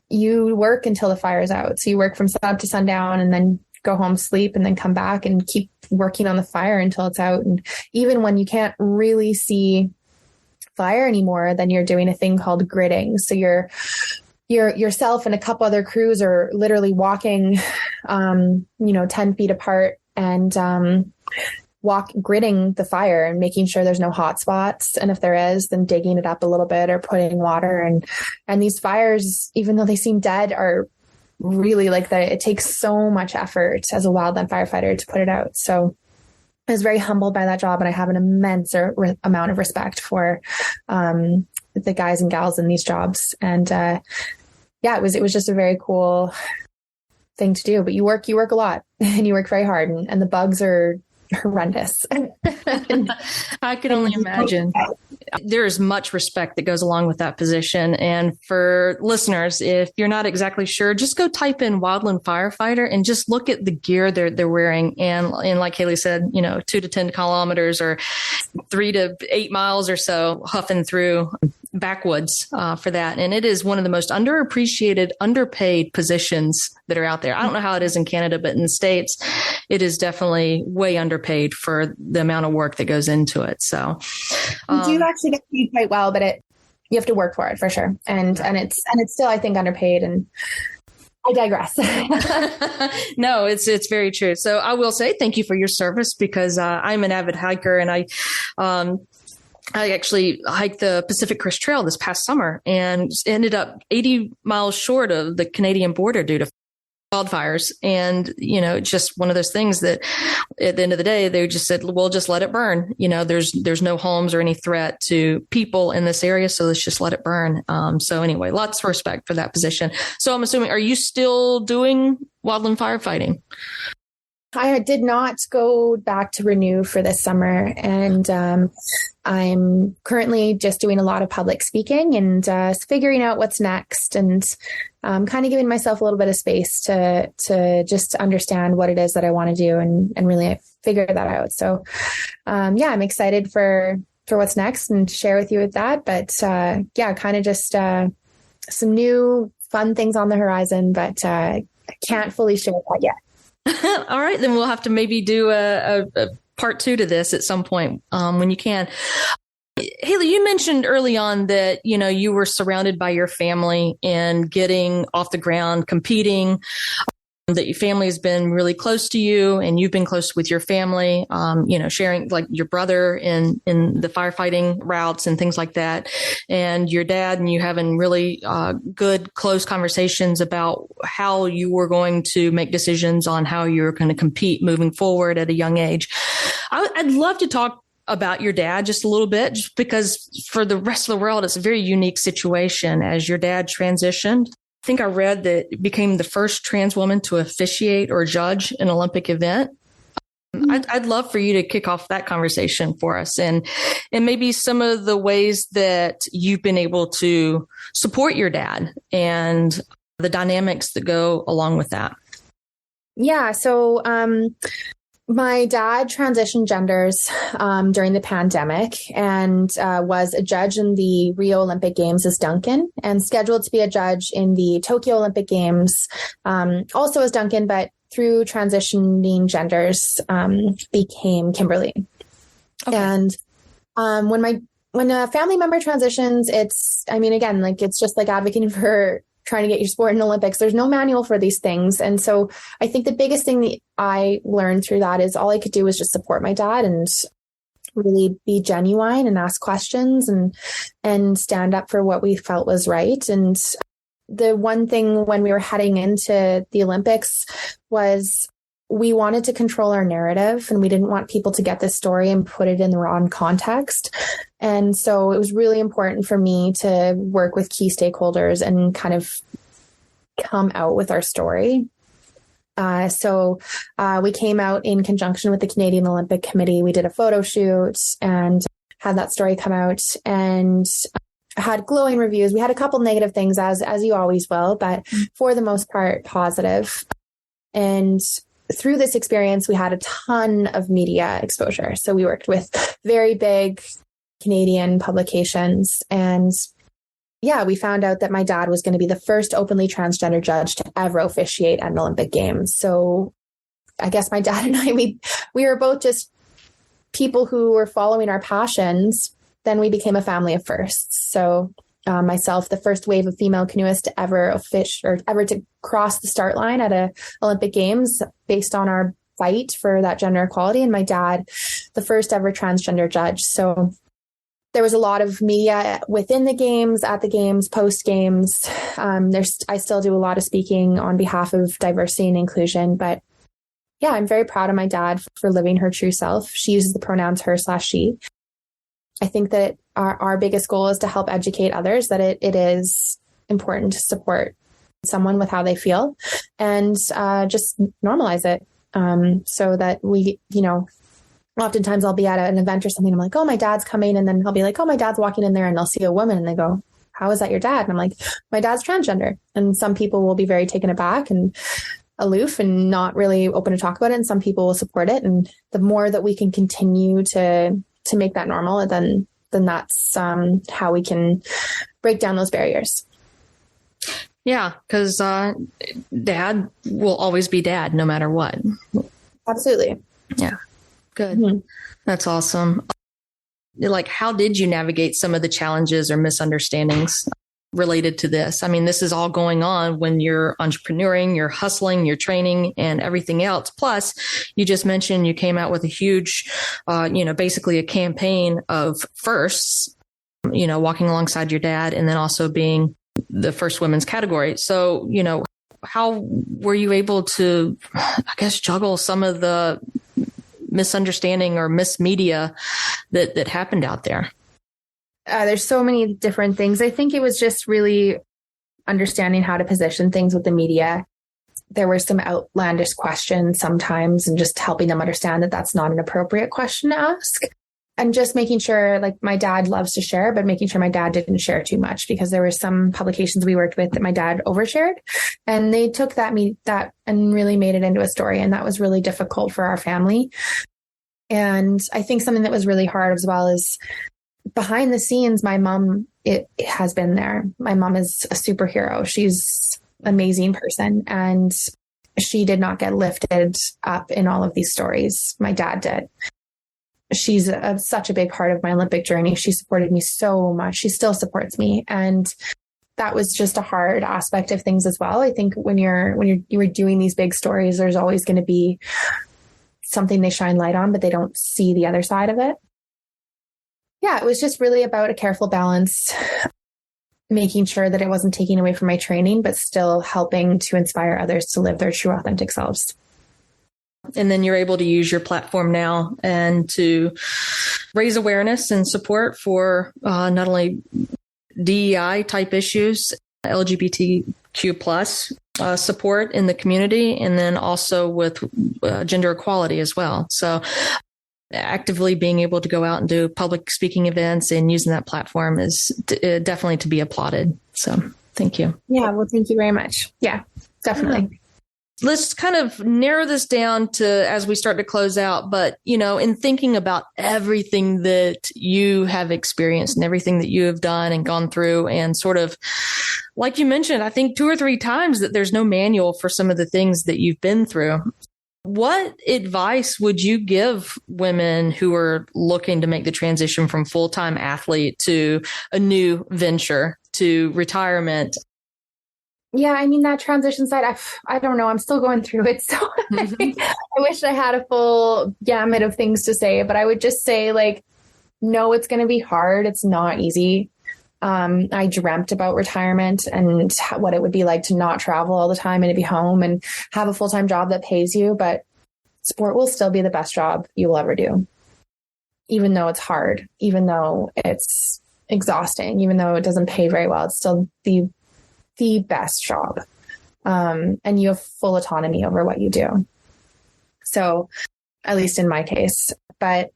B: you work until the fire is out. So you work from sun up to sundown, and then go home, sleep, and then come back and keep working on the fire until it's out. And even when you can't really see fire anymore, then you're doing a thing called gridding. So you're yourself and a couple other crews are literally walking, 10 feet apart and gridding the fire and making sure there's no hot spots. And if there is, then digging it up a little bit or putting water. And these fires, even though they seem dead, are really like that. It takes so much effort as a wildland firefighter to put it out. So I was very humbled by that job, and I have an immense amount of respect for the guys and gals in these jobs. And it was just a very cool thing to do. But you work a lot, and you work very hard, and the bugs are horrendous.
A: I can only imagine. There is much respect that goes along with that position. And for listeners, if you're not exactly sure, just go type in wildland firefighter and just look at the gear they're wearing. And like Haley said, 2 to 10 kilometers or 3 to 8 miles or so, huffing through backwoods for that. And it is one of the most underappreciated, underpaid positions that are out there. I don't know how it is in Canada, but in the States, it is definitely way underpaid for the amount of work that goes into it. So
B: you do actually get paid quite well, but you have to work for it for sure. And it's still, I think, underpaid. And I digress.
A: No, it's very true. So I will say thank you for your service, because I'm an avid hiker, and I actually hiked the Pacific Crest Trail this past summer and ended up 80 miles short of the Canadian border due to wildfires. And, it's just one of those things that at the end of the day, they just said, well, just let it burn. There's no homes or any threat to people in this area. So let's just let it burn. So anyway, lots of respect for that position. So I'm assuming, are you still doing wildland firefighting?
B: I did not go back to renew for this summer, and I'm currently just doing a lot of public speaking and figuring out what's next, and kind of giving myself a little bit of space to just understand what it is that I want to do and really figure that out. So, I'm excited for what's next and to share with you with that. But kind of just some new fun things on the horizon, but I can't fully share that yet.
A: All right, then we'll have to maybe do a part 2 to this at some point when you can. Haley, you mentioned early on that, you were surrounded by your family and getting off the ground, competing, that your family has been really close to you and you've been close with your family, sharing like your brother in the firefighting routes and things like that. And your dad and you having really good, close conversations about how you were going to make decisions on how you're going to compete moving forward at a young age. I'd love to talk about your dad just a little bit, just because for the rest of the world, it's a very unique situation as your dad transitioned. I think I read that it became the first trans woman to officiate or judge an Olympic event. I'd love for you to kick off that conversation for us and maybe some of the ways that you've been able to support your dad and the dynamics that go along with that.
B: Yeah. So, my dad transitioned genders during the pandemic and was a judge in the Rio Olympic Games as Duncan and scheduled to be a judge in the Tokyo Olympic Games also as Duncan, but through transitioning genders became Kimberly. Okay. And when a family member transitions, it's just like advocating for trying to get your sport in the Olympics. There's no manual for these things. And so I think the biggest thing that I learned through that is all I could do was just support my dad and really be genuine and ask questions and stand up for what we felt was right. And the one thing when we were heading into the Olympics was we wanted to control our narrative and we didn't want people to get this story and put it in the wrong context. And so it was really important for me to work with key stakeholders and kind of come out with our story. So we came out in conjunction with the Canadian Olympic Committee. We did a photo shoot and had that story come out and had glowing reviews. We had a couple negative things as you always will, but for the most part, positive. And through this experience, we had a ton of media exposure. So we worked with very big Canadian publications. And we found out that my dad was going to be the first openly transgender judge to ever officiate at an Olympic Games. So I guess my dad and I, we were both just people who were following our passions. Then we became a family of firsts. So myself, the first wave of female canoeists to ever to cross the start line at a Olympic Games based on our fight for that gender equality. And my dad, the first ever transgender judge. So there was a lot of media within the games, at the games, post games. I still do a lot of speaking on behalf of diversity and inclusion, but I'm very proud of my dad for living her true self. She uses the pronouns her/she. I think that our biggest goal is to help educate others that it is important to support someone with how they feel and just normalize it so that we, oftentimes I'll be at an event or something. I'm like, oh, my dad's coming. And then I'll be like, oh, my dad's walking in there and they'll see a woman and they go, how is that your dad? And I'm like, my dad's transgender. And some people will be very taken aback and aloof and not really open to talk about it. And some people will support it. And the more that we can continue to make that normal, then that's how we can break down those barriers.
A: Yeah, because dad will always be dad no matter what.
B: Absolutely.
A: Yeah, good. Mm-hmm. That's awesome. Like, how did you navigate some of the challenges or misunderstandings related to this. I mean, this is all going on when you're entrepreneuring, you're hustling, you're training and everything else. Plus, you just mentioned you came out with a huge, basically a campaign of firsts, walking alongside your dad and then also being the first women's category. So, how were you able to, I guess, juggle some of the misunderstanding or mismedia that happened out there?
B: There's so many different things. I think it was just really understanding how to position things with the media. There were some outlandish questions sometimes, and just helping them understand that that's not an appropriate question to ask. And just making sure, like, my dad loves to share, but making sure my dad didn't share too much, because there were some publications we worked with that my dad overshared, and they took that and really made it into a story. And that was really difficult for our family. And I think something that was really hard as well is behind the scenes, my mom, it has been there. My mom is a superhero. She's an amazing person. And she did not get lifted up in all of these stories. My dad did. She's such a big part of my Olympic journey. She supported me so much. She still supports me. And that was just a hard aspect of things as well. I think when you're doing these big stories, there's always going to be something they shine light on, but they don't see the other side of it. Yeah, it was just really about a careful balance, making sure that it wasn't taking away from my training, but still helping to inspire others to live their true, authentic selves.
A: And then you're able to use your platform now and to raise awareness and support for not only DEI type issues, LGBTQ plus support in the community, and then also with gender equality as well. So actively being able to go out and do public speaking events and using that platform is definitely to be applauded. So thank you.
B: Yeah, well, thank you very much. Yeah, definitely.
A: Yeah. Let's kind of narrow this down to as we start to close out. But, in thinking about everything that you have experienced and everything that you have done and gone through, and sort of, like you mentioned, I think 2 or 3 times that there's no manual for some of the things that you've been through. What advice would you give women who are looking to make the transition from full-time athlete to a new venture to retirement?
B: Yeah, I mean, that transition side, I don't know. I'm still going through it. So I wish I had a full gamut of things to say, but I would just say, no, it's going to be hard. It's not easy. I dreamt about retirement and what it would be like to not travel all the time and to be home and have a full-time job that pays you. But sport will still be the best job you will ever do, even though it's hard, even though it's exhausting, even though it doesn't pay very well. It's still the best job. And you have full autonomy over what you do. So at least in my case, but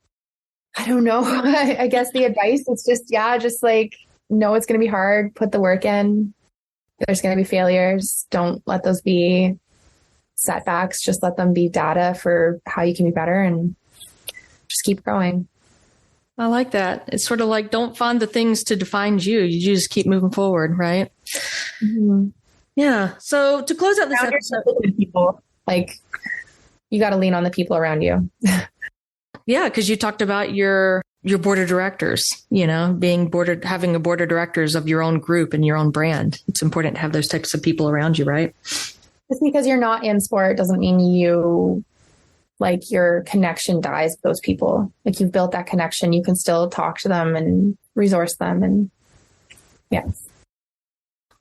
B: I don't know. I guess the advice is just know it's going to be hard. Put the work in. There's going to be failures. Don't let those be setbacks. Just let them be data for how you can be better, and just keep growing.
A: I like that. It's sort of like, don't find the things to define you. You just keep moving forward, right? Mm-hmm. Yeah. So to close out this episode,
B: people, you got to lean on the people around you.
A: Yeah, because you talked about your board of directors, having a board of directors of your own group and your own brand. It's important to have those types of people around you, right?
B: Just because you're not in sport doesn't mean your connection dies with those people. You've built that connection, you can still talk to them and resource them. And yeah.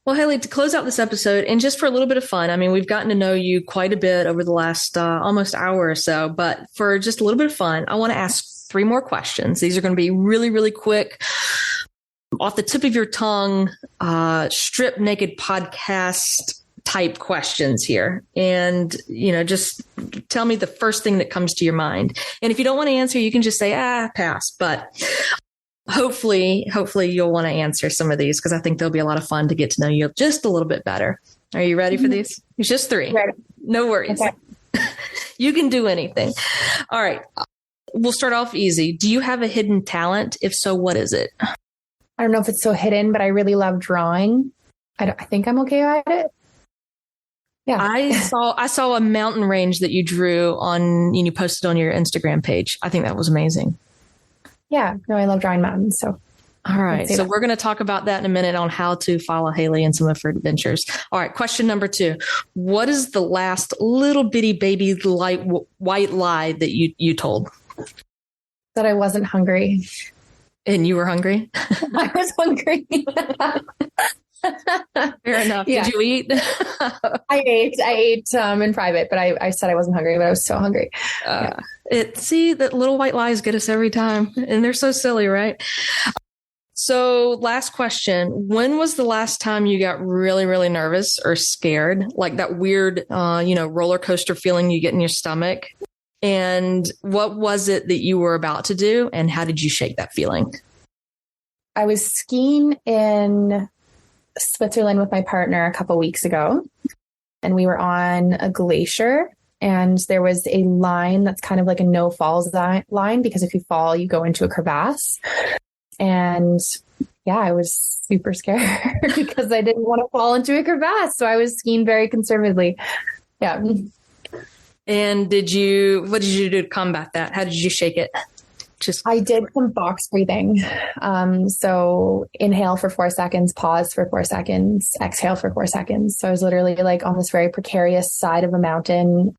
A: Well, Haley, to close out this episode, and just for a little bit of fun, I mean, we've gotten to know you quite a bit over the last almost hour or so, but for just a little bit of fun, I want to ask 3 more questions. These are going to be really, really quick, off the tip of your tongue, strip naked podcast type questions here. And, just tell me the first thing that comes to your mind. And if you don't want to answer, you can just say, pass. But hopefully you'll want to answer some of these, because I think they'll be a lot of fun to get to know you just a little bit better. Are you ready for these? It's just 3.
B: Ready.
A: No worries. Okay. You can do anything. All right. We'll start off easy. Do you have a hidden talent? If so, what is it?
B: I don't know if it's so hidden, but I really love drawing. I think I'm okay at it. Yeah.
A: I saw a mountain range that you drew and you posted on your Instagram page. I think that was amazing.
B: Yeah. No, I love drawing mountains. So
A: All right. So we're going to talk about that in a minute on how to follow Haley and some of her adventures. All right. Question number 2. What is the last little bitty baby white lie that you told?
B: That I wasn't hungry.
A: And you were hungry?
B: I was hungry.
A: Fair enough. Yeah. Did you eat?
B: I ate in private, but I said I wasn't hungry, but I was so hungry.
A: See, that little white lies get us every time. And they're so silly, right? So last question, when was the last time you got really, really nervous or scared? Like that weird, roller coaster feeling you get in your stomach? And what was it that you were about to do? And how did you shake that feeling?
B: I was skiing in Switzerland with my partner a couple weeks ago, and we were on a glacier. And there was a line that's kind of like a no falls line, because if you fall, you go into a crevasse. And yeah, I was super scared because I didn't want to fall into a crevasse. So I was skiing very conservatively. Yeah.
A: And what did you do to combat that? How did you shake it?
B: I did some box breathing. So inhale for 4 seconds, pause for 4 seconds, exhale for 4 seconds. So I was literally like on this very precarious side of a mountain,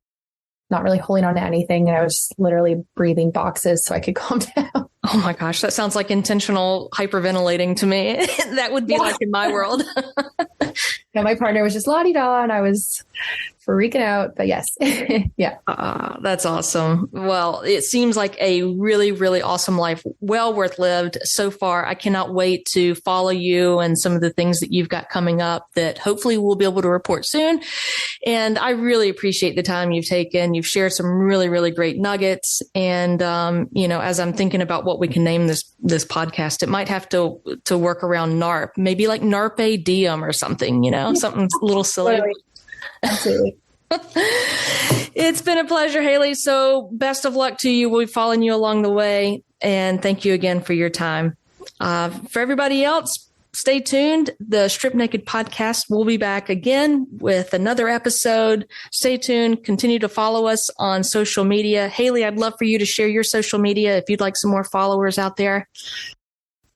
B: not really holding on to anything. And I was literally breathing boxes so I could calm down.
A: Oh my gosh, that sounds like intentional hyperventilating to me. That would be like in my world.
B: Yeah, my partner was just la-di-da and I was freaking out, but yes. Yeah.
A: That's awesome. Well, it seems like a really, really awesome life. Well worth lived so far. I cannot wait to follow you and some of the things that you've got coming up that hopefully we'll be able to report soon. And I really appreciate the time you've taken. You've shared some really, really great nuggets. And, as I'm thinking about what we can name this podcast, it might have to work around NARP, maybe like NARPE Diem or something, something a little silly.
B: Absolutely.
A: It's been a pleasure, Haley. So best of luck to you. We'll be following you along the way. And thank you again for your time. For everybody else, stay tuned. The Strip Naked podcast will be back again with another episode. Stay tuned. Continue to follow us on social media. Haley, I'd love for you to share your social media if you'd like some more followers out there.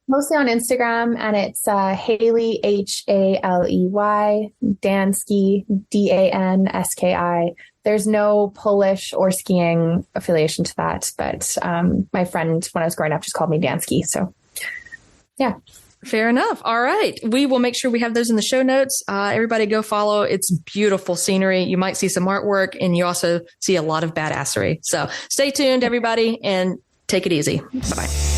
B: Mostly on Instagram, and it's Haley, Haley, Danski, Danski. There's no Polish or skiing affiliation to that, but my friend, when I was growing up, just called me Danski. So, yeah.
A: Fair enough. All right. We will make sure we have those in the show notes. Everybody go follow. It's beautiful scenery. You might see some artwork, and you also see a lot of badassery. So stay tuned, everybody, and take it easy. Bye-bye.